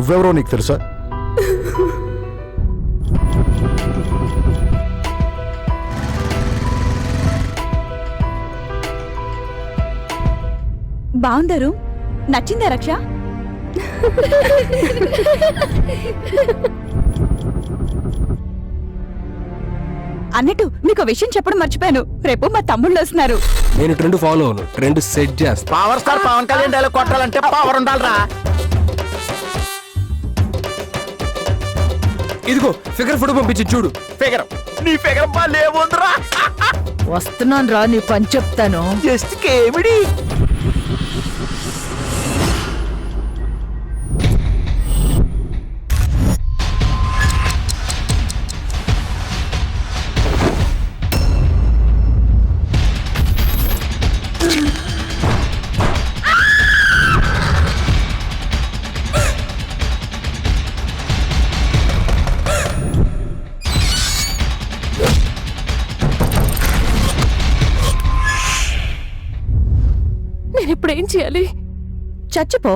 నువ్వెవరో నీకు తెలుసా? బాగుందరు, నచ్చిందా రక్ష? అన్నట్టు మీకు విషయం చెప్పడం మర్చిపోయాను. రేపు మా తమ్ముళ్ళు వస్తున్నారు. నేను ట్రెండ్ ఫాలో అవును, ట్రెండ్ సెట్ చేస్తా. Power star Pawan Kalyan dialogue కొట్టాలంటే పవర్ ఉండాలిరా. ఇదిగో ఫిగర్ ఫోటో పంపించి చూడు. ఫిగర్, నీ ఫిగర్ బాలేముందిరా. వస్తున్నాను రా, నీ పని చెప్తాను. జస్ట్ కేమిడి. నేను ఇప్పుడు ఏం చేయాలి? చచ్చిపో.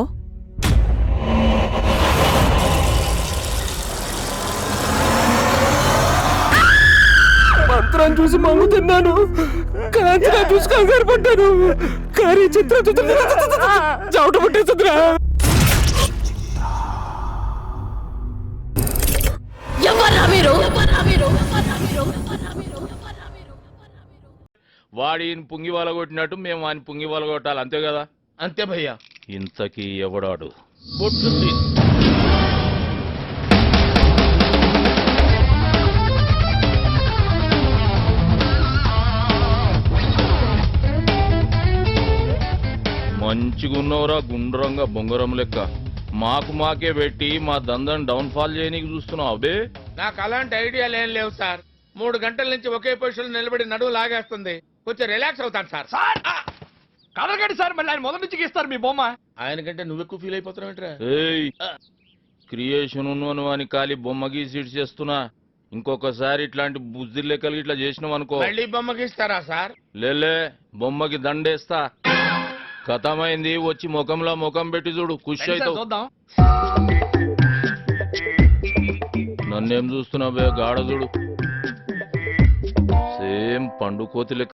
మంత్రం చూసి మంగుతున్నాను, కాంచనా చూసి కంగారు పడ్డాను, కానీ చిత్రం చవట పట్టేస్తుందిరా. వాడి పుంగి వలగొట్టినట్టు మేము వాని పుంగి వలగొట్టాలి, అంతే కదా? అంతే భయ్యా. ఇంతకీ ఎవడాడు? బొట్టు తీసి మంచిగున్నవరా, గుండ్రంగా బొంగరం లెక్క. మాకే పెట్టి మా దందని డౌన్ ఫాల్ చేయనీకి చూస్తున్నావు అబే. నాకు అలాంటి ఐడియాలు ఏం లేవు సార్. 3 గంటల నుంచి ఒకే పొజిషన్ నిలబడి నడువు లాగేస్తుంది. కొంచెం రిలాక్స్ అవుతాను సార్. కదలకండి సార్, మళ్ళీ ఆయన మొదటి నుంచి గీస్తారు మీ బొమ్మ. ఆయన కంటే నువ్వు ఎక్కువ ఫీల్ అయిపోతున్నావు. ఏయ్, క్రియేషన్ ఉన్నవను అని ఖాళీ బొమ్మ గీసి ఇటు చేస్తున్నా. ఇంకొకసారి ఇట్లాంటి బుద్ధి లెక్కలు ఇట్లా చేసినావు అనుకో, మళ్ళీ బొమ్మకి ఇస్తారా సార్? లేలే బొమ్మకి దండేస్తా. కథమైంది, వచ్చి ముఖంలో ముఖం పెట్టి చూడు, ఖుషి అవుతావు. చూద్దాం. నన్నేం చూస్తున్నావే, గాఢ చూడు, సేమ్ పండు కోతి లెక్క